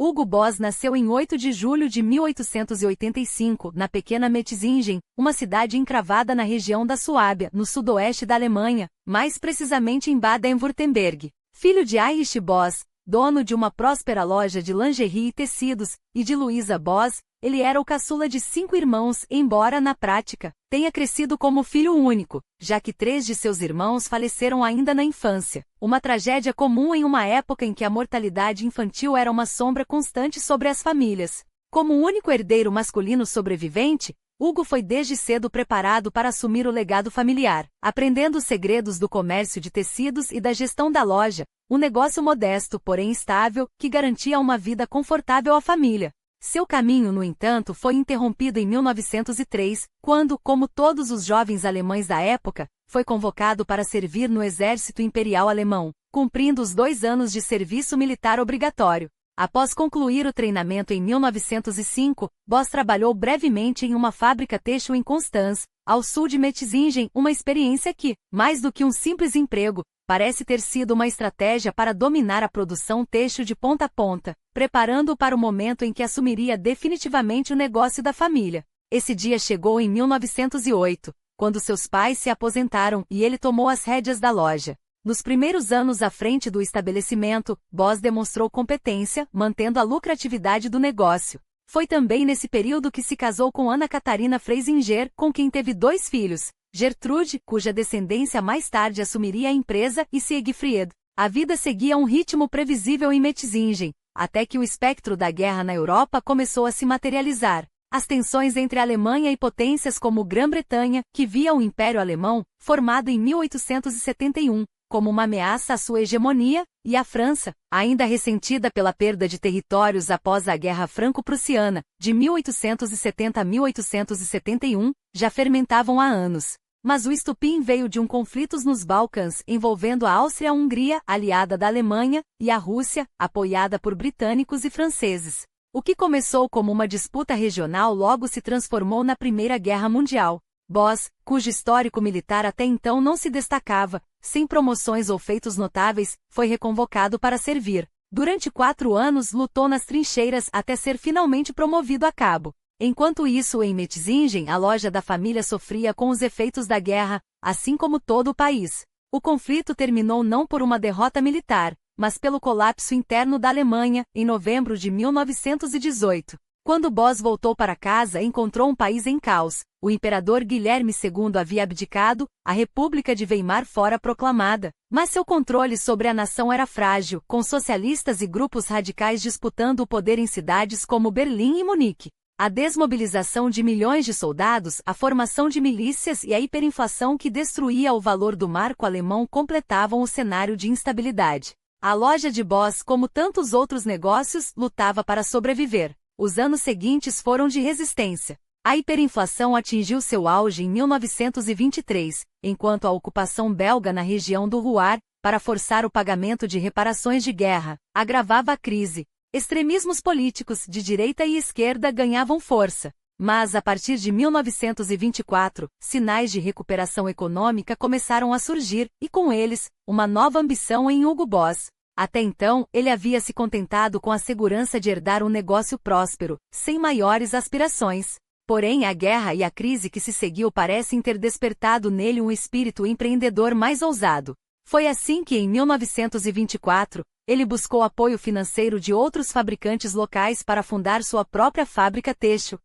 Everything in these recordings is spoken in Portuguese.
Hugo Boss nasceu em 8 de julho de 1885, na pequena Metzingen, uma cidade encravada na região da Suábia, no sudoeste da Alemanha, mais precisamente em Baden-Württemberg. Filho de Heinrich Boss, dono de uma próspera loja de lingerie e tecidos, e de Luisa Boss, ele era o caçula de 5 irmãos, embora, na prática, tenha crescido como filho único, já que 3 de seus irmãos faleceram ainda na infância, uma tragédia comum em uma época em que a mortalidade infantil era uma sombra constante sobre as famílias. Como o único herdeiro masculino sobrevivente, Hugo foi desde cedo preparado para assumir o legado familiar, aprendendo os segredos do comércio de tecidos e da gestão da loja, um negócio modesto, porém estável, que garantia uma vida confortável à família. Seu caminho, no entanto, foi interrompido em 1903, quando, como todos os jovens alemães da época, foi convocado para servir no exército imperial alemão, cumprindo os 2 anos de serviço militar obrigatório. Após concluir o treinamento em 1905, Boss trabalhou brevemente em uma fábrica têxtil em Constance, ao sul de Metzingen, uma experiência que, mais do que um simples emprego, parece ter sido uma estratégia para dominar a produção têxtil de ponta a ponta, preparando-o para o momento em que assumiria definitivamente o negócio da família. Esse dia chegou em 1908, quando seus pais se aposentaram e ele tomou as rédeas da loja. Nos primeiros anos à frente do estabelecimento, Boss demonstrou competência, mantendo a lucratividade do negócio. Foi também nesse período que se casou com Ana Catarina Freisinger, com quem teve 2 filhos, Gertrude, cuja descendência mais tarde assumiria a empresa, e Siegfried. A vida seguia um ritmo previsível em Metzingen, até que o espectro da guerra na Europa começou a se materializar. As tensões entre a Alemanha e potências como Grã-Bretanha, que via o Império Alemão, formado em 1871, como uma ameaça à sua hegemonia, e a França, ainda ressentida pela perda de territórios após a Guerra Franco-Prussiana, de 1870 a 1871, já fermentavam há anos. Mas o estupim veio de conflitos nos Balcãs envolvendo a Áustria-Hungria, aliada da Alemanha, e a Rússia, apoiada por britânicos e franceses. O que começou como uma disputa regional logo se transformou na Primeira Guerra Mundial. Boss, cujo histórico militar até então não se destacava, sem promoções ou feitos notáveis, foi reconvocado para servir. Durante 4 anos lutou nas trincheiras até ser finalmente promovido a cabo. Enquanto isso, em Metzingen, a loja da família sofria com os efeitos da guerra, assim como todo o país. O conflito terminou não por uma derrota militar, mas pelo colapso interno da Alemanha, em novembro de 1918. Quando Boss voltou para casa, encontrou um país em caos. O imperador Guilherme II havia abdicado, a República de Weimar fora proclamada, mas seu controle sobre a nação era frágil, com socialistas e grupos radicais disputando o poder em cidades como Berlim e Munique. A desmobilização de milhões de soldados, a formação de milícias e a hiperinflação que destruía o valor do marco alemão completavam o cenário de instabilidade. A loja de Boss, como tantos outros negócios, lutava para sobreviver. Os anos seguintes foram de resistência. A hiperinflação atingiu seu auge em 1923, enquanto a ocupação belga na região do Ruhr, para forçar o pagamento de reparações de guerra, agravava a crise. Extremismos políticos de direita e esquerda ganhavam força. Mas, a partir de 1924, sinais de recuperação econômica começaram a surgir, e com eles, uma nova ambição em Hugo Boss. Até então, ele havia se contentado com a segurança de herdar um negócio próspero, sem maiores aspirações. Porém, a guerra e a crise que se seguiu parecem ter despertado nele um espírito empreendedor mais ousado. Foi assim que, em 1924, ele buscou apoio financeiro de outros fabricantes locais para fundar sua própria fábrica têxtil.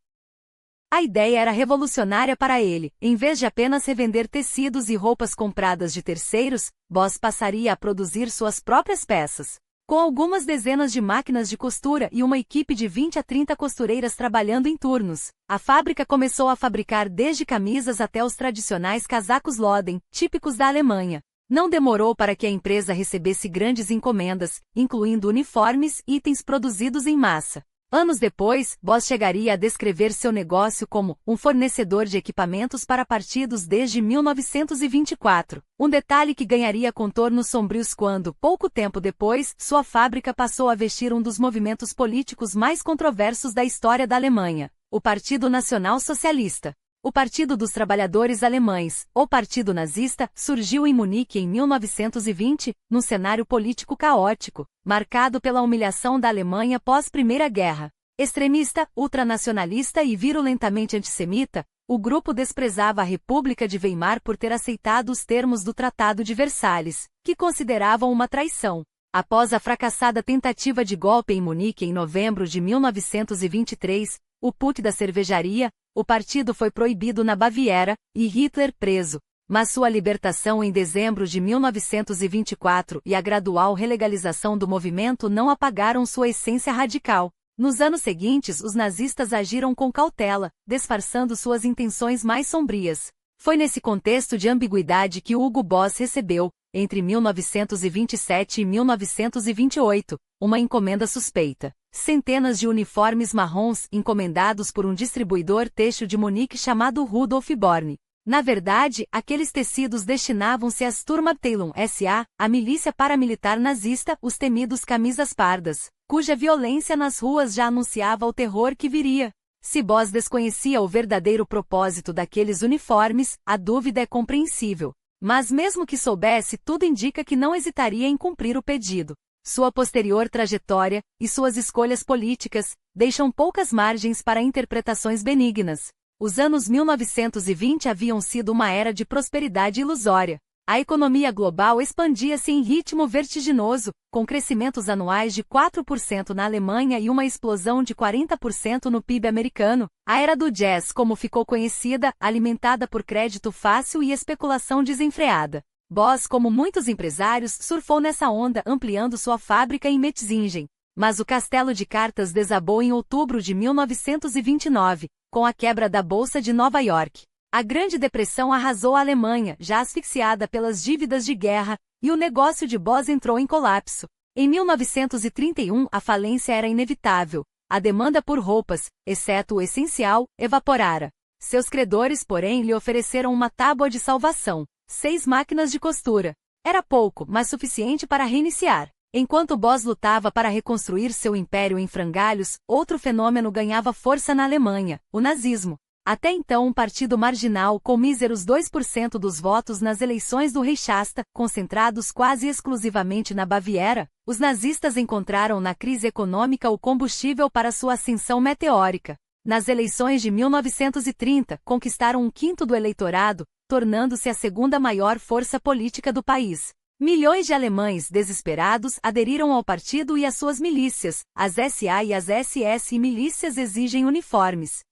A ideia era revolucionária para ele. Em vez de apenas revender tecidos e roupas compradas de terceiros, Boss passaria a produzir suas próprias peças. Com algumas dezenas de máquinas de costura e uma equipe de 20 a 30 costureiras trabalhando em turnos, a fábrica começou a fabricar desde camisas até os tradicionais casacos Loden, típicos da Alemanha. Não demorou para que a empresa recebesse grandes encomendas, incluindo uniformes e itens produzidos em massa. Anos depois, Boss chegaria a descrever seu negócio como um fornecedor de equipamentos para partidos desde 1924, um detalhe que ganharia contornos sombrios quando, pouco tempo depois, sua fábrica passou a vestir um dos movimentos políticos mais controversos da história da Alemanha, o Partido Nacional Socialista. O Partido dos Trabalhadores Alemães, ou Partido Nazista, surgiu em Munique em 1920, num cenário político caótico, marcado pela humilhação da Alemanha pós-Primeira Guerra. Extremista, ultranacionalista e virulentamente antissemita, o grupo desprezava a República de Weimar por ter aceitado os termos do Tratado de Versalhes, que consideravam uma traição. Após a fracassada tentativa de golpe em Munique em novembro de 1923, o PUC da cervejaria, o partido foi proibido na Baviera, e Hitler preso. Mas sua libertação em dezembro de 1924 e a gradual relegalização do movimento não apagaram sua essência radical. Nos anos seguintes, os nazistas agiram com cautela, disfarçando suas intenções mais sombrias. Foi nesse contexto de ambiguidade que Hugo Boss recebeu, entre 1927 e 1928, uma encomenda suspeita. Centenas de uniformes marrons encomendados por um distribuidor têxtil de Munique chamado Rudolf Born. Na verdade, aqueles tecidos destinavam-se às Sturmabteilung SA, a milícia paramilitar nazista, os temidos camisas pardas, cuja violência nas ruas já anunciava o terror que viria. Se Boss desconhecia o verdadeiro propósito daqueles uniformes, a dúvida é compreensível. Mas mesmo que soubesse, tudo indica que não hesitaria em cumprir o pedido. Sua posterior trajetória, e suas escolhas políticas, deixam poucas margens para interpretações benignas. Os anos 1920 haviam sido uma era de prosperidade ilusória. A economia global expandia-se em ritmo vertiginoso, com crescimentos anuais de 4% na Alemanha e uma explosão de 40% no PIB americano. A era do jazz, como ficou conhecida, alimentada por crédito fácil e especulação desenfreada. Boss, como muitos empresários, surfou nessa onda, ampliando sua fábrica em Metzingen. Mas o castelo de cartas desabou em outubro de 1929, com a quebra da Bolsa de Nova York. A Grande Depressão arrasou a Alemanha, já asfixiada pelas dívidas de guerra, e o negócio de Boss entrou em colapso. Em 1931, a falência era inevitável. A demanda por roupas, exceto o essencial, evaporara. Seus credores, porém, lhe ofereceram uma tábua de salvação: 6 máquinas de costura. Era pouco, mas suficiente para reiniciar. Enquanto Boss lutava para reconstruir seu império em frangalhos, outro fenômeno ganhava força na Alemanha: o nazismo. Até então um partido marginal com míseros 2% dos votos nas eleições do Reichstag, concentrados quase exclusivamente na Baviera, os nazistas encontraram na crise econômica o combustível para sua ascensão meteórica. Nas eleições de 1930, conquistaram 1/5 do eleitorado, tornando-se a segunda maior força política do país. Milhões de alemães desesperados aderiram ao partido e às suas milícias. As SA e as SS e milícias exigem uniformes.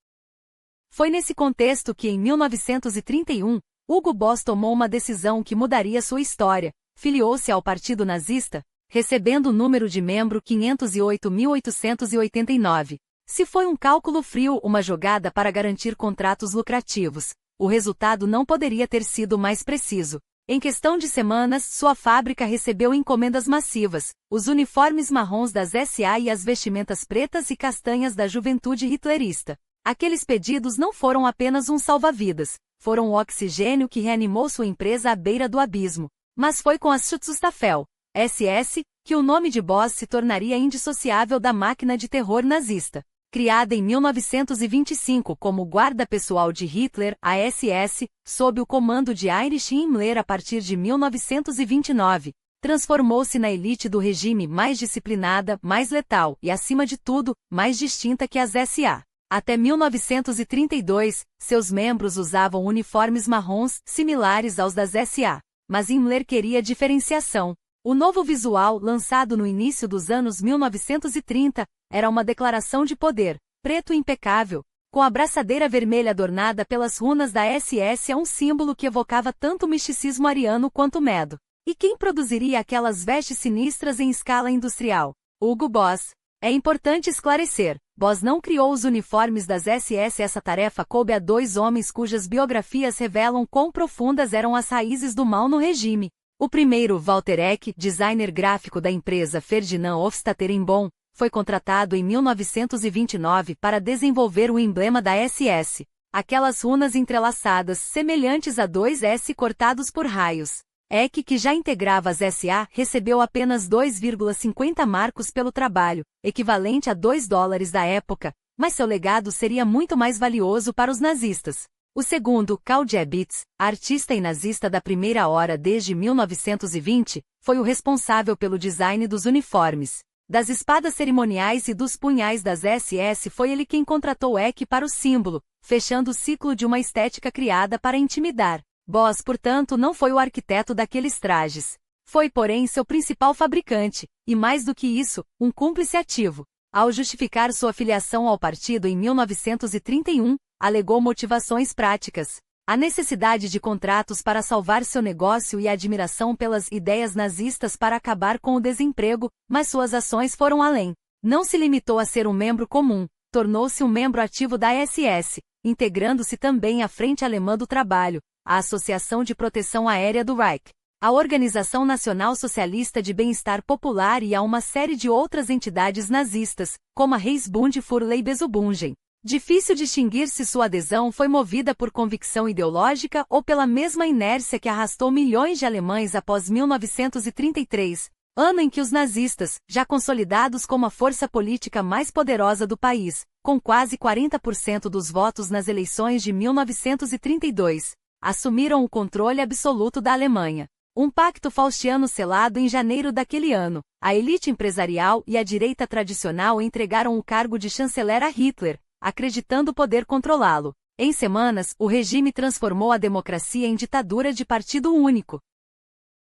Foi nesse contexto que, em 1931, Hugo Boss tomou uma decisão que mudaria sua história. Filiou-se ao Partido Nazista, recebendo o número de membro 508.889. Se foi um cálculo frio, uma jogada para garantir contratos lucrativos, o resultado não poderia ter sido mais preciso. Em questão de semanas, sua fábrica recebeu encomendas massivas: os uniformes marrons das SA e as vestimentas pretas e castanhas da juventude hitlerista. Aqueles pedidos não foram apenas um salva-vidas, foram o oxigênio que reanimou sua empresa à beira do abismo. Mas foi com a Schutzstaffel, SS, que o nome de Boss se tornaria indissociável da máquina de terror nazista. Criada em 1925 como guarda pessoal de Hitler, a SS, sob o comando de Heinrich Himmler a partir de 1929, transformou-se na elite do regime, mais disciplinada, mais letal e, acima de tudo, mais distinta que as SA. Até 1932, seus membros usavam uniformes marrons, similares aos das SA. Mas Himmler queria diferenciação. O novo visual, lançado no início dos anos 1930, era uma declaração de poder: preto impecável, com a braçadeira vermelha adornada pelas runas da SS, é um símbolo que evocava tanto o misticismo ariano quanto o medo. E quem produziria aquelas vestes sinistras em escala industrial? Hugo Boss. É importante esclarecer: Boss não criou os uniformes das SS. Essa tarefa coube a 2 homens cujas biografias revelam quão profundas eram as raízes do mal no regime. O primeiro, Walter Eck, designer gráfico da empresa Ferdinand Hofstadter em Bonn, foi contratado em 1929 para desenvolver o emblema da SS. Aquelas runas entrelaçadas, semelhantes a 2 S cortados por raios. Eck, que já integrava as SA, recebeu apenas 2,50 marcos pelo trabalho, equivalente a $2 da época, mas seu legado seria muito mais valioso para os nazistas. O segundo, Karl Debitz, artista e nazista da primeira hora desde 1920, foi o responsável pelo design dos uniformes, das espadas cerimoniais e dos punhais das SS. Foi ele quem contratou Eck para o símbolo, fechando o ciclo de uma estética criada para intimidar. Boss, portanto, não foi o arquiteto daqueles trajes. Foi, porém, seu principal fabricante, e mais do que isso, um cúmplice ativo. Ao justificar sua filiação ao partido em 1931, alegou motivações práticas. A necessidade de contratos para salvar seu negócio e a admiração pelas ideias nazistas para acabar com o desemprego, mas suas ações foram além. Não se limitou a ser um membro comum, tornou-se um membro ativo da SS, integrando-se também à Frente Alemã do Trabalho, a Associação de Proteção Aérea do Reich, a Organização Nacional Socialista de Bem-Estar Popular e a uma série de outras entidades nazistas, como a Reichsbund für Leibesübungen. Difícil distinguir se sua adesão foi movida por convicção ideológica ou pela mesma inércia que arrastou milhões de alemães após 1933, ano em que os nazistas, já consolidados como a força política mais poderosa do país, com quase 40% dos votos nas eleições de 1932, assumiram o controle absoluto da Alemanha. Um pacto faustiano selado em janeiro daquele ano, a elite empresarial e a direita tradicional entregaram o cargo de chanceler a Hitler, acreditando poder controlá-lo. Em semanas, o regime transformou a democracia em ditadura de partido único.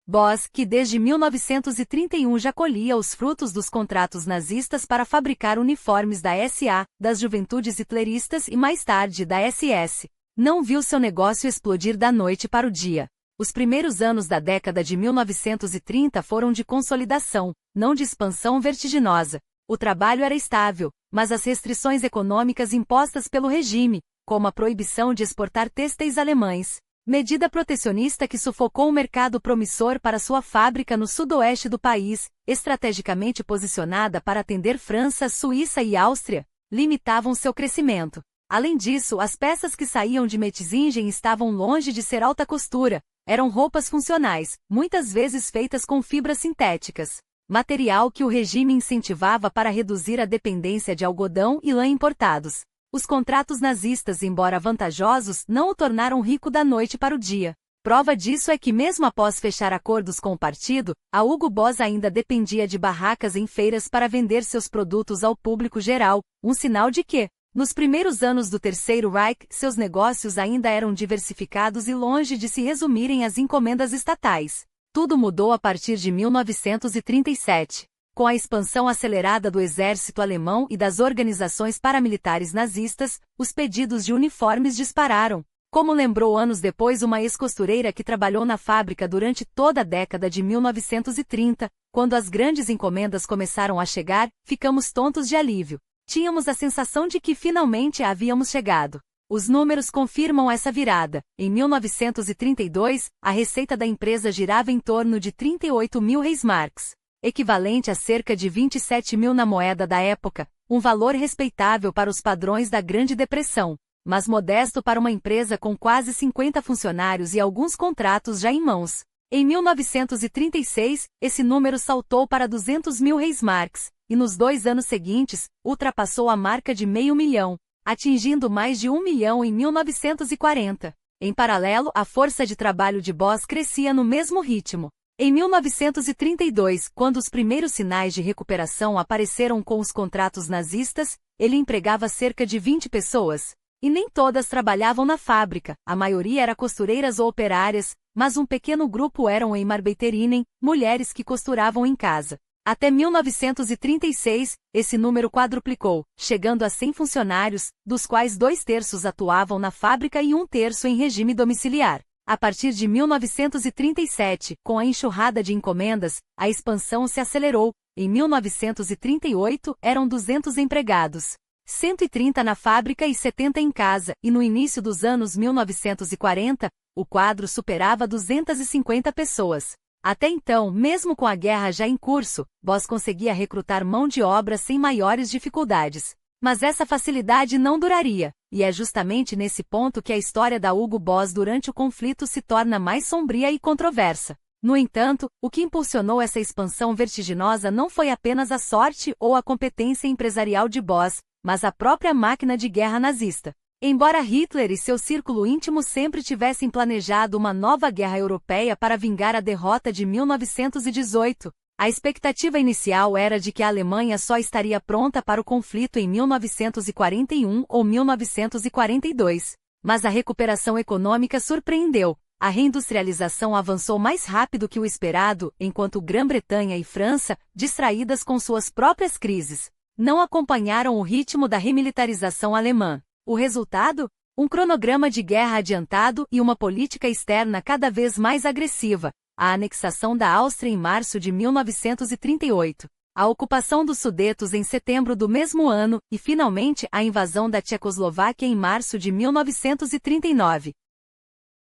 Boss, que desde 1931 já colhia os frutos dos contratos nazistas para fabricar uniformes da SA, das juventudes hitleristas e mais tarde da SS, não viu seu negócio explodir da noite para o dia. Os primeiros anos da década de 1930 foram de consolidação, não de expansão vertiginosa. O trabalho era estável, mas as restrições econômicas impostas pelo regime, como a proibição de exportar têxteis alemães, medida protecionista que sufocou um mercado promissor para sua fábrica no sudoeste do país, estrategicamente posicionada para atender França, Suíça e Áustria, limitavam seu crescimento. Além disso, as peças que saíam de Metzingen estavam longe de ser alta costura, eram roupas funcionais, muitas vezes feitas com fibras sintéticas, material que o regime incentivava para reduzir a dependência de algodão e lã importados. Os contratos nazistas, embora vantajosos, não o tornaram rico da noite para o dia. Prova disso é que mesmo após fechar acordos com o partido, a Hugo Boss ainda dependia de barracas em feiras para vender seus produtos ao público geral, um sinal de que, nos primeiros anos do Terceiro Reich, seus negócios ainda eram diversificados e longe de se resumirem às encomendas estatais. Tudo mudou a partir de 1937. Com a expansão acelerada do exército alemão e das organizações paramilitares nazistas, os pedidos de uniformes dispararam. Como lembrou anos depois uma ex-costureira que trabalhou na fábrica durante toda a década de 1930, quando as grandes encomendas começaram a chegar, ficamos tontos de alívio. Tínhamos a sensação de que finalmente havíamos chegado. Os números confirmam essa virada. Em 1932, a receita da empresa girava em torno de 38 mil Reichsmarks, equivalente a cerca de 27 mil na moeda da época, um valor respeitável para os padrões da Grande Depressão, mas modesto para uma empresa com quase 50 funcionários e alguns contratos já em mãos. Em 1936, esse número saltou para 200 mil Reichsmarks, e nos 2 anos seguintes, ultrapassou a marca de 500 mil, atingindo mais de 1 milhão em 1940. Em paralelo, a força de trabalho de Boss crescia no mesmo ritmo. Em 1932, quando os primeiros sinais de recuperação apareceram com os contratos nazistas, ele empregava cerca de 20 pessoas. E nem todas trabalhavam na fábrica, a maioria era costureiras ou operárias, mas um pequeno grupo eram Heimarbeiterinnen, mulheres que costuravam em casa. Até 1936, esse número quadruplicou, chegando a 100 funcionários, dos quais 2/3 atuavam na fábrica e 1/3 em regime domiciliar. A partir de 1937, com a enxurrada de encomendas, a expansão se acelerou. Em 1938, eram 200 empregados, 130 na fábrica e 70 em casa, e no início dos anos 1940, o quadro superava 250 pessoas. Até então, mesmo com a guerra já em curso, Boss conseguia recrutar mão de obra sem maiores dificuldades. Mas essa facilidade não duraria, e é justamente nesse ponto que a história da Hugo Boss durante o conflito se torna mais sombria e controversa. No entanto, o que impulsionou essa expansão vertiginosa não foi apenas a sorte ou a competência empresarial de Boss, mas a própria máquina de guerra nazista. Embora Hitler e seu círculo íntimo sempre tivessem planejado uma nova guerra europeia para vingar a derrota de 1918, a expectativa inicial era de que a Alemanha só estaria pronta para o conflito em 1941 ou 1942. Mas a recuperação econômica surpreendeu. A reindustrialização avançou mais rápido que o esperado, enquanto Grã-Bretanha e França, distraídas com suas próprias crises, não acompanharam o ritmo da remilitarização alemã. O resultado? Um cronograma de guerra adiantado e uma política externa cada vez mais agressiva. A anexação da Áustria em março de 1938, a ocupação dos Sudetos em setembro do mesmo ano e, finalmente, a invasão da Tchecoslováquia em março de 1939.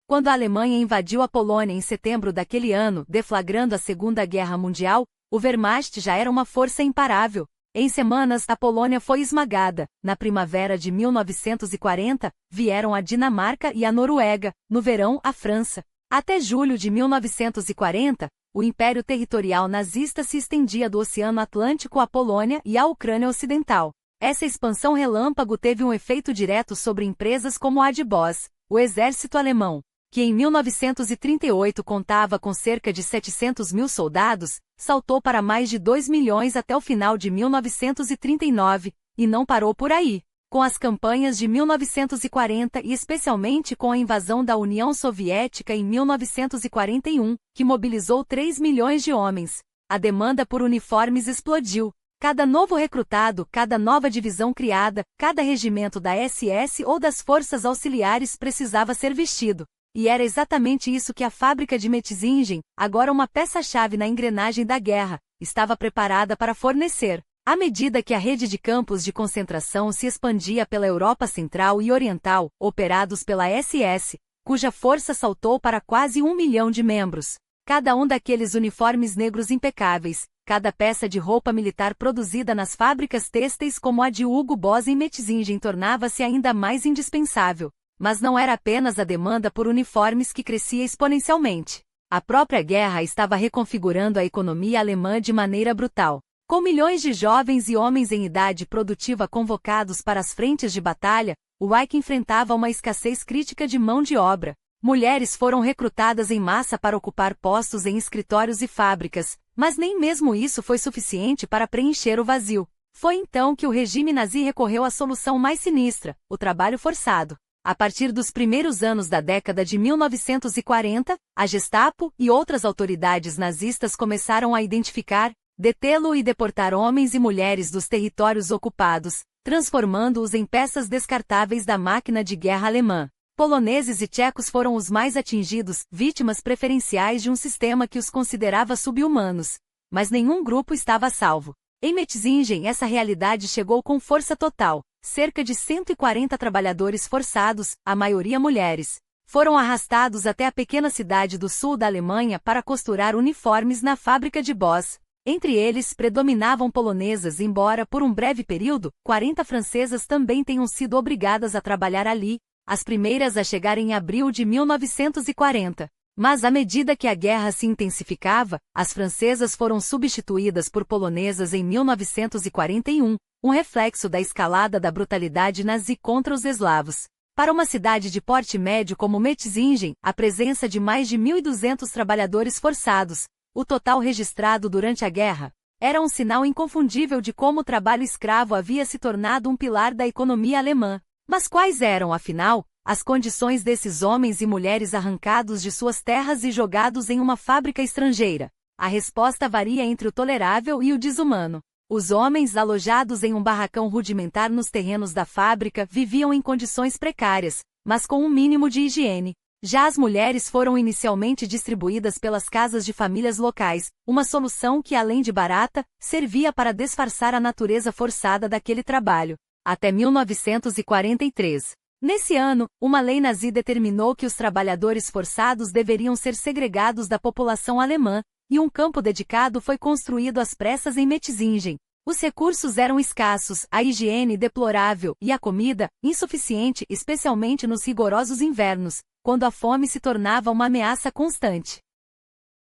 Quando a Alemanha invadiu a Polônia em setembro daquele ano, deflagrando a Segunda Guerra Mundial, o Wehrmacht já era uma força imparável. Em semanas, a Polônia foi esmagada. Na primavera de 1940, vieram a Dinamarca e a Noruega, no verão, a França. Até julho de 1940, o Império Territorial Nazista se estendia do Oceano Atlântico à Polônia e à Ucrânia Ocidental. Essa expansão relâmpago teve um efeito direto sobre empresas como a de Boss, o exército alemão, que em 1938 contava com cerca de 700 mil soldados, saltou para mais de 2 milhões até o final de 1939, e não parou por aí. Com as campanhas de 1940 e especialmente com a invasão da União Soviética em 1941, que mobilizou 3 milhões de homens, a demanda por uniformes explodiu. Cada novo recrutado, cada nova divisão criada, cada regimento da SS ou das forças auxiliares precisava ser vestido. E era exatamente isso que a fábrica de Metzingen, agora uma peça-chave na engrenagem da guerra, estava preparada para fornecer. À medida que a rede de campos de concentração se expandia pela Europa Central e Oriental, operados pela SS, cuja força saltou para quase 1 milhão de membros. Cada um daqueles uniformes negros impecáveis, cada peça de roupa militar produzida nas fábricas têxteis como a de Hugo Boss em Metzingen tornava-se ainda mais indispensável. Mas não era apenas a demanda por uniformes que crescia exponencialmente. A própria guerra estava reconfigurando a economia alemã de maneira brutal. Com milhões de jovens e homens em idade produtiva convocados para as frentes de batalha, o Reich enfrentava uma escassez crítica de mão de obra. Mulheres foram recrutadas em massa para ocupar postos em escritórios e fábricas, mas nem mesmo isso foi suficiente para preencher o vazio. Foi então que o regime nazi recorreu à solução mais sinistra, o trabalho forçado. A partir dos primeiros anos da década de 1940, a Gestapo e outras autoridades nazistas começaram a identificar, detê-lo e deportar homens e mulheres dos territórios ocupados, transformando-os em peças descartáveis da máquina de guerra alemã. Poloneses e tchecos foram os mais atingidos, vítimas preferenciais de um sistema que os considerava sub-humanos. Mas nenhum grupo estava a salvo. Em Metzingen essa realidade chegou com força total. Cerca de 140 trabalhadores forçados, a maioria mulheres, foram arrastados até a pequena cidade do sul da Alemanha para costurar uniformes na fábrica de Boss. Entre eles predominavam polonesas, embora por um breve período, 40 francesas também tenham sido obrigadas a trabalhar ali, as primeiras a chegar em abril de 1940. Mas à medida que a guerra se intensificava, as francesas foram substituídas por polonesas em 1941, um reflexo da escalada da brutalidade nazi contra os eslavos. Para uma cidade de porte médio como Metzingen, a presença de mais de 1.200 trabalhadores forçados, o total registrado durante a guerra, era um sinal inconfundível de como o trabalho escravo havia se tornado um pilar da economia alemã. Mas quais eram, afinal, as condições desses homens e mulheres arrancados de suas terras e jogados em uma fábrica estrangeira? A resposta varia entre o tolerável e o desumano. Os homens, alojados em um barracão rudimentar nos terrenos da fábrica, viviam em condições precárias, mas com um mínimo de higiene. Já as mulheres foram inicialmente distribuídas pelas casas de famílias locais, uma solução que, além de barata, servia para disfarçar a natureza forçada daquele trabalho. Até 1943. Nesse ano, uma lei nazi determinou que os trabalhadores forçados deveriam ser segregados da população alemã, e um campo dedicado foi construído às pressas em Metzingen. Os recursos eram escassos, a higiene deplorável e a comida insuficiente, especialmente nos rigorosos invernos, quando a fome se tornava uma ameaça constante.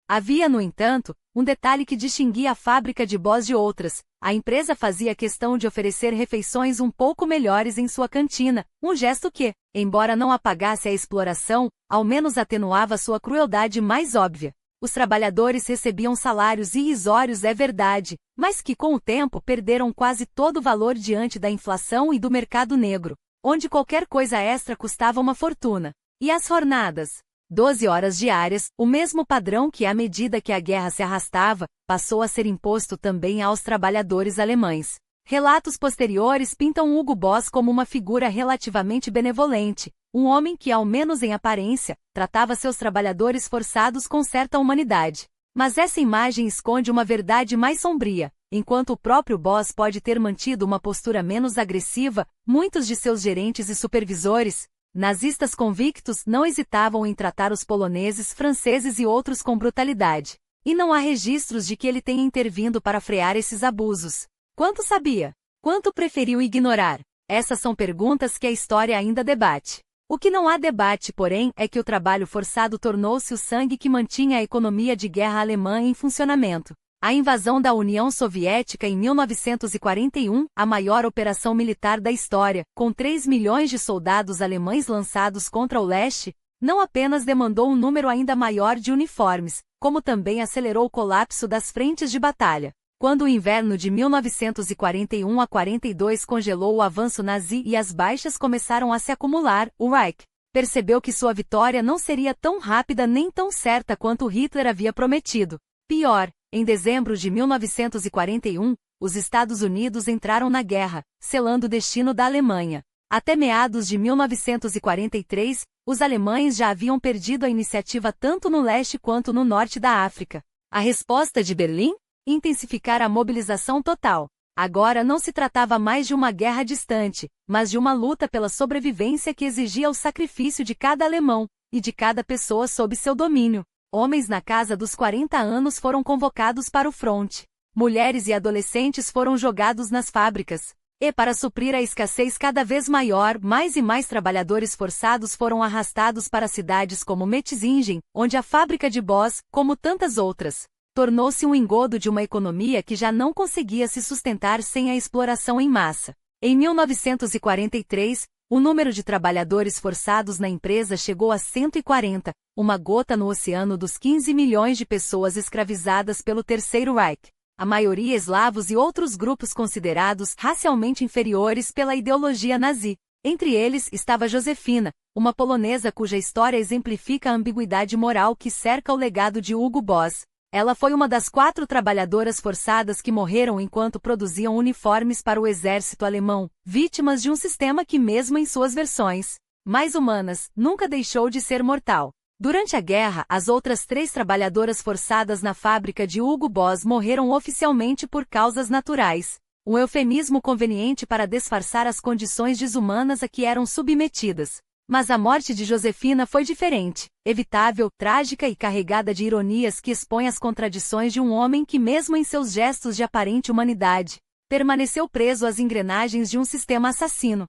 Havia, no entanto, um detalhe que distinguia a fábrica de Boss de outras: A empresa fazia questão de oferecer refeições um pouco melhores em sua cantina, um gesto que, embora não apagasse a exploração, ao menos atenuava sua crueldade mais óbvia. Os trabalhadores recebiam salários irrisórios, é verdade, mas que com o tempo perderam quase todo o valor diante da inflação e do mercado negro, onde qualquer coisa extra custava uma fortuna. E as jornadas? 12 horas diárias, o mesmo padrão que, à medida que a guerra se arrastava, passou a ser imposto também aos trabalhadores alemães. Relatos posteriores pintam Hugo Boss como uma figura relativamente benevolente, um homem que, ao menos em aparência, tratava seus trabalhadores forçados com certa humanidade. Mas essa imagem esconde uma verdade mais sombria. Enquanto o próprio Boss pode ter mantido uma postura menos agressiva, muitos de seus gerentes e supervisores, nazistas convictos, não hesitavam em tratar os poloneses, franceses e outros com brutalidade. E não há registros de que ele tenha intervindo para frear esses abusos. Quanto sabia? Quanto preferiu ignorar? Essas são perguntas que a história ainda debate. O que não há debate, porém, é que o trabalho forçado tornou-se o sangue que mantinha a economia de guerra alemã em funcionamento. A invasão da União Soviética em 1941, a maior operação militar da história, com 3 milhões de soldados alemães lançados contra o leste, não apenas demandou um número ainda maior de uniformes, como também acelerou o colapso das frentes de batalha. Quando o inverno de 1941 a 42 congelou o avanço nazi e as baixas começaram a se acumular, o Reich percebeu que sua vitória não seria tão rápida nem tão certa quanto Hitler havia prometido. Pior, em dezembro de 1941, os Estados Unidos entraram na guerra, selando o destino da Alemanha. Até meados de 1943, os alemães já haviam perdido a iniciativa tanto no leste quanto no norte da África. A resposta de Berlim? Intensificar a mobilização total. Agora não se tratava mais de uma guerra distante, mas de uma luta pela sobrevivência que exigia o sacrifício de cada alemão, e de cada pessoa sob seu domínio. Homens na casa dos 40 anos foram convocados para o fronte. Mulheres e adolescentes foram jogados nas fábricas. E para suprir a escassez cada vez maior, mais e mais trabalhadores forçados foram arrastados para cidades como Metzingen, onde a fábrica de Boss, como tantas outras, tornou-se um engodo de uma economia que já não conseguia se sustentar sem a exploração em massa. Em 1943, o número de trabalhadores forçados na empresa chegou a 140, uma gota no oceano dos 15 milhões de pessoas escravizadas pelo Terceiro Reich. A maioria eslavos e outros grupos considerados racialmente inferiores pela ideologia nazi. Entre eles estava Josefina, uma polonesa cuja história exemplifica a ambiguidade moral que cerca o legado de Hugo Boss. Ela foi uma das 4 trabalhadoras forçadas que morreram enquanto produziam uniformes para o exército alemão, vítimas de um sistema que, mesmo em suas versões mais humanas, nunca deixou de ser mortal. Durante a guerra, as outras 3 trabalhadoras forçadas na fábrica de Hugo Boss morreram oficialmente por causas naturais, um eufemismo conveniente para disfarçar as condições desumanas a que eram submetidas. Mas a morte de Josefina foi diferente, evitável, trágica e carregada de ironias que expõe as contradições de um homem que, mesmo em seus gestos de aparente humanidade, permaneceu preso às engrenagens de um sistema assassino.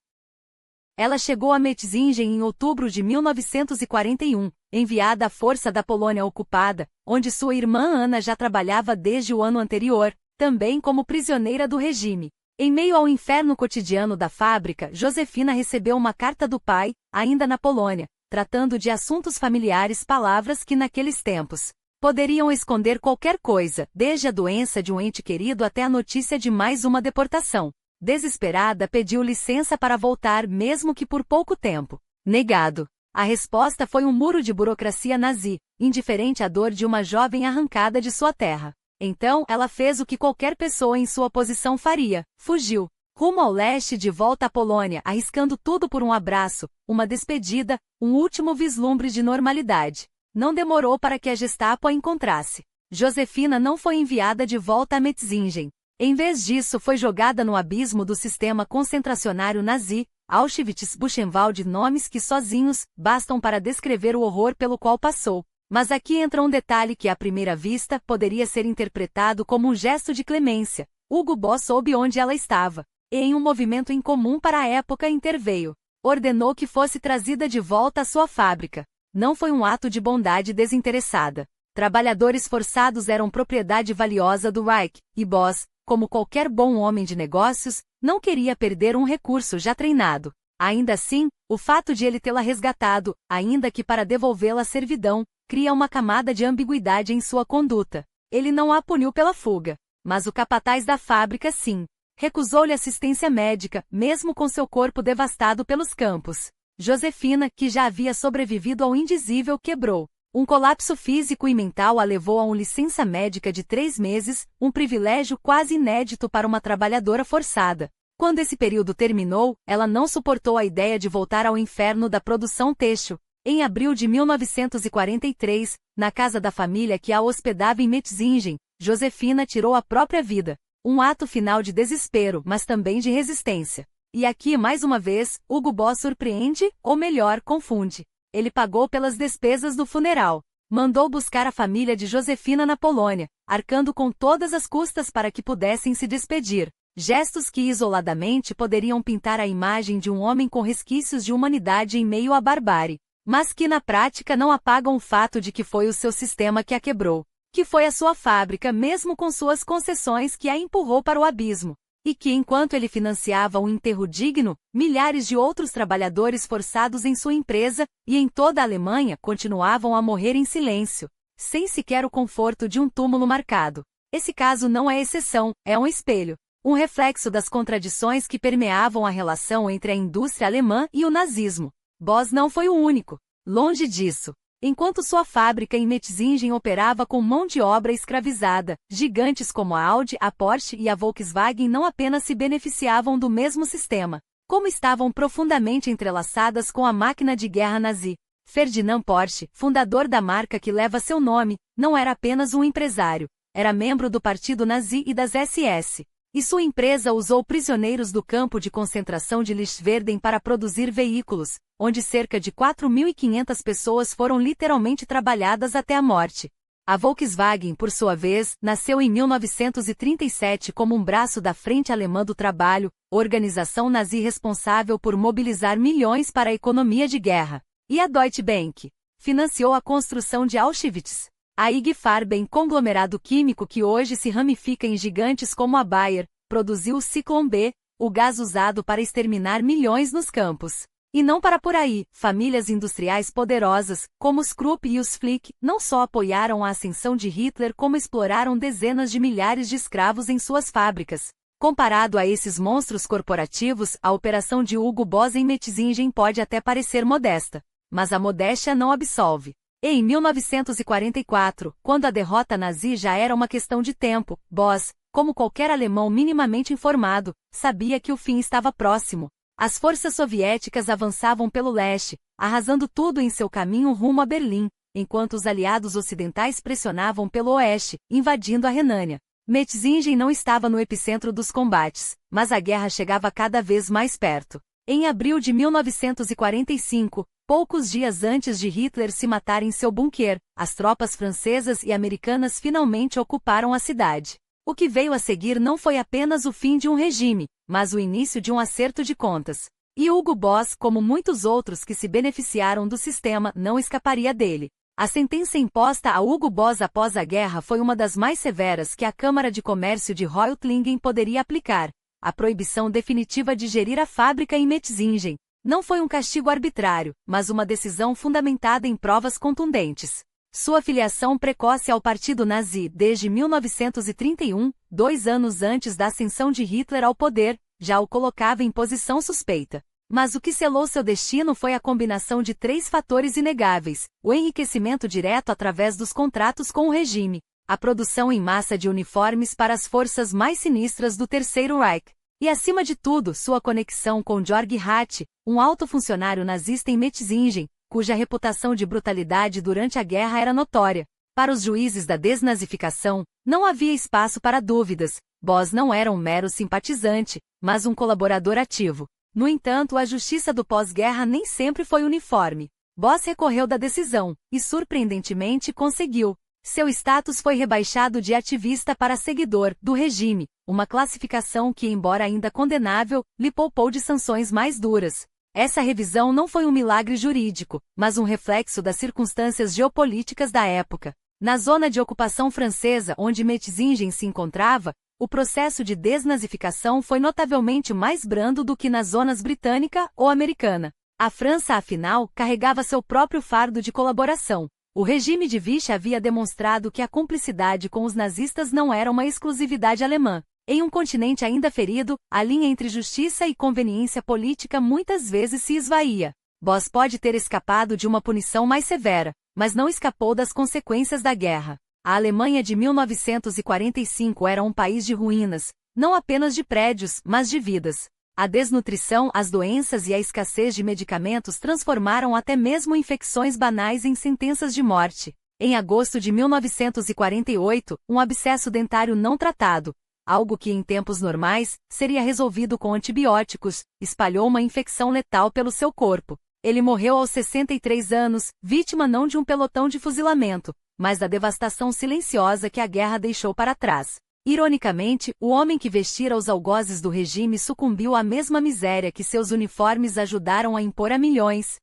Ela chegou a Metzingen em outubro de 1941, enviada à força da Polônia ocupada, onde sua irmã Ana já trabalhava desde o ano anterior, também como prisioneira do regime. Em meio ao inferno cotidiano da fábrica, Josefina recebeu uma carta do pai, ainda na Polônia, tratando de assuntos familiares, palavras que naqueles tempos poderiam esconder qualquer coisa, desde a doença de um ente querido até a notícia de mais uma deportação. Desesperada, pediu licença para voltar, mesmo que por pouco tempo. Negado. A resposta foi um muro de burocracia nazi, indiferente à dor de uma jovem arrancada de sua terra. Então, ela fez o que qualquer pessoa em sua posição faria: fugiu, rumo ao leste, de volta à Polônia, arriscando tudo por um abraço, uma despedida, um último vislumbre de normalidade. Não demorou para que a Gestapo a encontrasse. Josefina não foi enviada de volta a Metzingen. Em vez disso, foi jogada no abismo do sistema concentracionário nazi, Auschwitz, Buchenwald, nomes que sozinhos bastam para descrever o horror pelo qual passou. Mas aqui entra um detalhe que, à primeira vista, poderia ser interpretado como um gesto de clemência. Hugo Boss soube onde ela estava, e, em um movimento incomum para a época, interveio. Ordenou que fosse trazida de volta à sua fábrica. Não foi um ato de bondade desinteressada. Trabalhadores forçados eram propriedade valiosa do Reich, e Boss, como qualquer bom homem de negócios, não queria perder um recurso já treinado. Ainda assim, o fato de ele tê-la resgatado, ainda que para devolvê-la à servidão, cria uma camada de ambiguidade em sua conduta. Ele não a puniu pela fuga, mas o capataz da fábrica sim. Recusou-lhe assistência médica, mesmo com seu corpo devastado pelos campos. Josefina, que já havia sobrevivido ao indizível, quebrou. Um colapso físico e mental a levou a uma licença médica de 3 meses, um privilégio quase inédito para uma trabalhadora forçada. Quando esse período terminou, ela não suportou a ideia de voltar ao inferno da produção têxtil. Em abril de 1943, na casa da família que a hospedava em Metzingen, Josefina tirou a própria vida. Um ato final de desespero, mas também de resistência. E aqui, mais uma vez, Hugo Boss surpreende, ou melhor, confunde. Ele pagou pelas despesas do funeral. Mandou buscar a família de Josefina na Polônia, arcando com todas as custas para que pudessem se despedir. Gestos que isoladamente poderiam pintar a imagem de um homem com resquícios de humanidade em meio à barbárie, mas que na prática não apagam o fato de que foi o seu sistema que a quebrou, que foi a sua fábrica mesmo com suas concessões que a empurrou para o abismo, e que enquanto ele financiava um enterro digno, milhares de outros trabalhadores forçados em sua empresa e em toda a Alemanha continuavam a morrer em silêncio, sem sequer o conforto de um túmulo marcado. Esse caso não é exceção, é um espelho. Um reflexo das contradições que permeavam a relação entre a indústria alemã e o nazismo. Boss não foi o único. Longe disso. Enquanto sua fábrica em Metzingen operava com mão de obra escravizada, gigantes como a Audi, a Porsche e a Volkswagen não apenas se beneficiavam do mesmo sistema, como estavam profundamente entrelaçadas com a máquina de guerra nazi. Ferdinand Porsche, fundador da marca que leva seu nome, não era apenas um empresário, era membro do partido nazi e das SS. E sua empresa usou prisioneiros do campo de concentração de Lichtenwerden para produzir veículos, onde cerca de 4.500 pessoas foram literalmente trabalhadas até a morte. A Volkswagen, por sua vez, nasceu em 1937 como um braço da Frente Alemã do Trabalho, organização nazi responsável por mobilizar milhões para a economia de guerra. E a Deutsche Bank financiou a construção de Auschwitz. A IG Farben, conglomerado químico que hoje se ramifica em gigantes como a Bayer, produziu o Zyklon B, o gás usado para exterminar milhões nos campos. E não para por aí, famílias industriais poderosas, como os Krupp e os Flick, não só apoiaram a ascensão de Hitler como exploraram dezenas de milhares de escravos em suas fábricas. Comparado a esses monstros corporativos, a operação de Hugo Boss em Metzingen pode até parecer modesta. Mas a modéstia não absolve. Em 1944, quando a derrota nazi já era uma questão de tempo, Boss, como qualquer alemão minimamente informado, sabia que o fim estava próximo. As forças soviéticas avançavam pelo leste, arrasando tudo em seu caminho rumo a Berlim, enquanto os aliados ocidentais pressionavam pelo oeste, invadindo a Renânia. Metzingen não estava no epicentro dos combates, mas a guerra chegava cada vez mais perto. Em abril de 1945, poucos dias antes de Hitler se matar em seu bunker, as tropas francesas e americanas finalmente ocuparam a cidade. O que veio a seguir não foi apenas o fim de um regime, mas o início de um acerto de contas. E Hugo Boss, como muitos outros que se beneficiaram do sistema, não escaparia dele. A sentença imposta a Hugo Boss após a guerra foi uma das mais severas que a Câmara de Comércio de Reutlingen poderia aplicar. A proibição definitiva de gerir a fábrica em Metzingen. Não foi um castigo arbitrário, mas uma decisão fundamentada em provas contundentes. Sua filiação precoce ao partido nazi desde 1931, 2 anos antes da ascensão de Hitler ao poder, já o colocava em posição suspeita. Mas o que selou seu destino foi a combinação de 3 fatores inegáveis: o enriquecimento direto através dos contratos com o regime, a produção em massa de uniformes para as forças mais sinistras do Terceiro Reich, e acima de tudo sua conexão com Georg Hatt, um alto funcionário nazista em Metzingen, cuja reputação de brutalidade durante a guerra era notória. Para os juízes da desnazificação, não havia espaço para dúvidas. Boss não era um mero simpatizante, mas um colaborador ativo. No entanto, a justiça do pós-guerra nem sempre foi uniforme. Boss recorreu da decisão, e surpreendentemente conseguiu. Seu status foi rebaixado de ativista para seguidor do regime, uma classificação que, embora ainda condenável, lhe poupou de sanções mais duras. Essa revisão não foi um milagre jurídico, mas um reflexo das circunstâncias geopolíticas da época. Na zona de ocupação francesa onde Metzingen se encontrava, o processo de desnazificação foi notavelmente mais brando do que nas zonas britânica ou americana. A França, afinal, carregava seu próprio fardo de colaboração. O regime de Vichy havia demonstrado que a cumplicidade com os nazistas não era uma exclusividade alemã. Em um continente ainda ferido, a linha entre justiça e conveniência política muitas vezes se esvaía. Boss pode ter escapado de uma punição mais severa, mas não escapou das consequências da guerra. A Alemanha de 1945 era um país de ruínas, não apenas de prédios, mas de vidas. A desnutrição, as doenças e a escassez de medicamentos transformaram até mesmo infecções banais em sentenças de morte. Em agosto de 1948, um abscesso dentário não tratado, algo que em tempos normais seria resolvido com antibióticos, espalhou uma infecção letal pelo seu corpo. Ele morreu aos 63 anos, vítima não de um pelotão de fuzilamento, mas da devastação silenciosa que a guerra deixou para trás. Ironicamente, o homem que vestira os algozes do regime sucumbiu à mesma miséria que seus uniformes ajudaram a impor a milhões.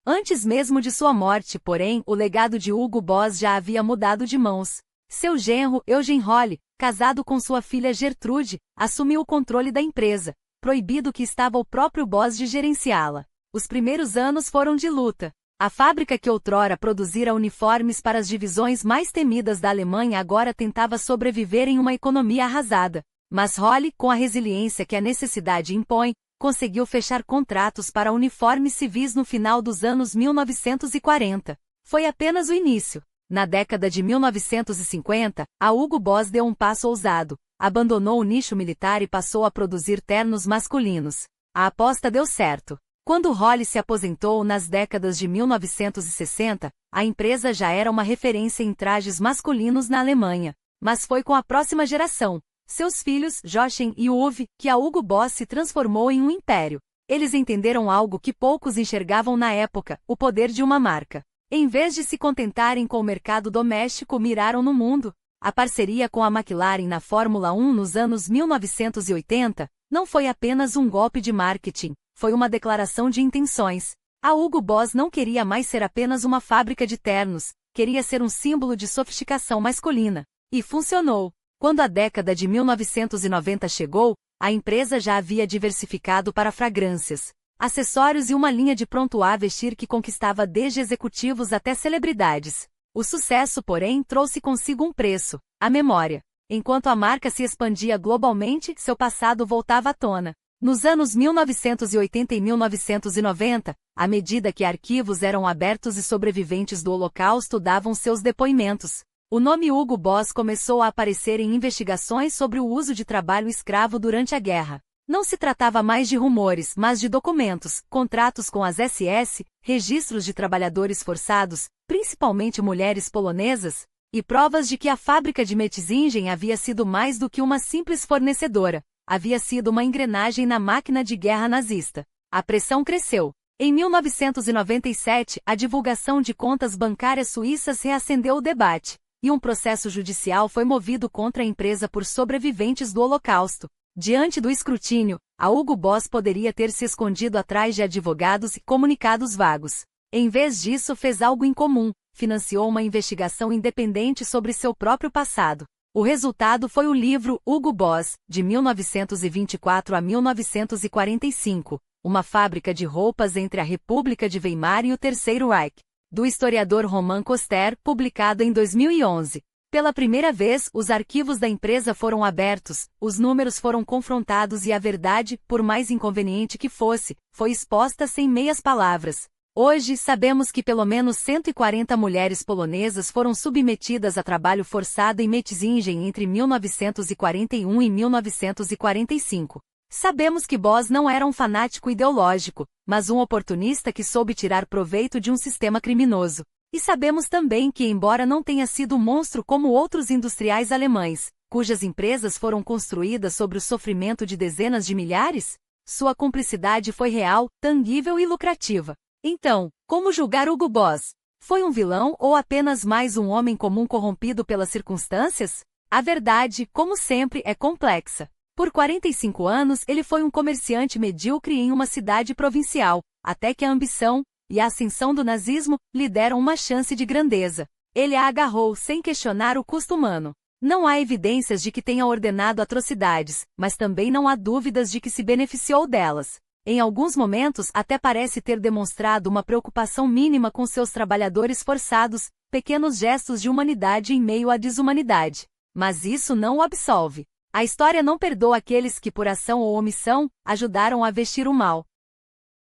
Antes mesmo de sua morte, porém, o legado de Hugo Boss já havia mudado de mãos. Seu genro, Eugene Rolle, casado com sua filha Gertrude, assumiu o controle da empresa, proibido que estava o próprio Boss de gerenciá-la. Os primeiros anos foram de luta. A fábrica que outrora produzira uniformes para as divisões mais temidas da Alemanha agora tentava sobreviver em uma economia arrasada. Mas Rolle, com a resiliência que a necessidade impõe, conseguiu fechar contratos para uniformes civis no final dos anos 1940. Foi apenas o início. Na década de 1950, a Hugo Boss deu um passo ousado, abandonou o nicho militar e passou a produzir ternos masculinos. A aposta deu certo. Quando Rolle se aposentou nas décadas de 1960, a empresa já era uma referência em trajes masculinos na Alemanha. Mas foi com a próxima geração, seus filhos, Jochen e Uwe, que a Hugo Boss se transformou em um império. Eles entenderam algo que poucos enxergavam na época, o poder de uma marca. Em vez de se contentarem com o mercado doméstico, miraram no mundo. A parceria com a McLaren na Fórmula 1 nos anos 1980 não foi apenas um golpe de marketing, foi uma declaração de intenções. A Hugo Boss não queria mais ser apenas uma fábrica de ternos, queria ser um símbolo de sofisticação masculina. E funcionou. Quando a década de 1990 chegou, a empresa já havia diversificado para fragrâncias, acessórios e uma linha de pronto a vestir que conquistava desde executivos até celebridades. O sucesso, porém, trouxe consigo um preço: a memória. Enquanto a marca se expandia globalmente, seu passado voltava à tona. Nos anos 1980 e 1990, à medida que arquivos eram abertos e sobreviventes do Holocausto davam seus depoimentos, o nome Hugo Boss começou a aparecer em investigações sobre o uso de trabalho escravo durante a guerra. Não se tratava mais de rumores, mas de documentos, contratos com as SS, registros de trabalhadores forçados, principalmente mulheres polonesas, e provas de que a fábrica de Metzingen havia sido mais do que uma simples fornecedora. Havia sido uma engrenagem na máquina de guerra nazista. A pressão cresceu. Em 1997, a divulgação de contas bancárias suíças reacendeu o debate, e um processo judicial foi movido contra a empresa por sobreviventes do Holocausto. Diante do escrutínio, a Hugo Boss poderia ter se escondido atrás de advogados e comunicados vagos. Em vez disso, fez algo incomum: financiou uma investigação independente sobre seu próprio passado. O resultado foi o livro Hugo Boss, de 1924 a 1945, uma fábrica de roupas entre a República de Weimar e o Terceiro Reich, do historiador Roman Koster, publicado em 2011. Pela primeira vez, os arquivos da empresa foram abertos, os números foram confrontados e a verdade, por mais inconveniente que fosse, foi exposta sem meias palavras. Hoje, sabemos que pelo menos 140 mulheres polonesas foram submetidas a trabalho forçado em Metzingen entre 1941 e 1945. Sabemos que Boss não era um fanático ideológico, mas um oportunista que soube tirar proveito de um sistema criminoso. E sabemos também que, embora não tenha sido um monstro como outros industriais alemães, cujas empresas foram construídas sobre o sofrimento de dezenas de milhares, sua cumplicidade foi real, tangível e lucrativa. Então, como julgar Hugo Boss? Foi um vilão ou apenas mais um homem comum corrompido pelas circunstâncias? A verdade, como sempre, é complexa. Por 45 anos ele foi um comerciante medíocre em uma cidade provincial, até que a ambição e a ascensão do nazismo lhe deram uma chance de grandeza. Ele a agarrou sem questionar o custo humano. Não há evidências de que tenha ordenado atrocidades, mas também não há dúvidas de que se beneficiou delas. Em alguns momentos, até parece ter demonstrado uma preocupação mínima com seus trabalhadores forçados, pequenos gestos de humanidade em meio à desumanidade. Mas isso não o absolve. A história não perdoa aqueles que, por ação ou omissão, ajudaram a vestir o mal.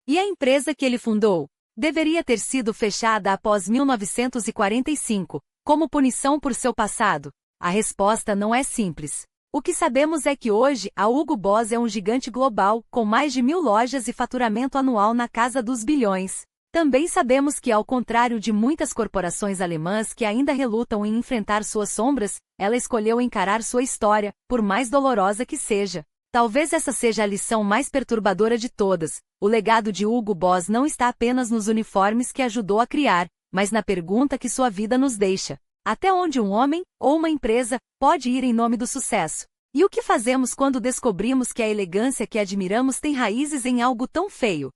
E a empresa que ele fundou? Deveria ter sido fechada após 1945, como punição por seu passado? A resposta não é simples. O que sabemos é que hoje, a Hugo Boss é um gigante global, com mais de 1.000 lojas e faturamento anual na casa dos bilhões. Também sabemos que, ao contrário de muitas corporações alemãs que ainda relutam em enfrentar suas sombras, ela escolheu encarar sua história, por mais dolorosa que seja. Talvez essa seja a lição mais perturbadora de todas. O legado de Hugo Boss não está apenas nos uniformes que ajudou a criar, mas na pergunta que sua vida nos deixa. Até onde um homem, ou uma empresa, pode ir em nome do sucesso? E o que fazemos quando descobrimos que a elegância que admiramos tem raízes em algo tão feio?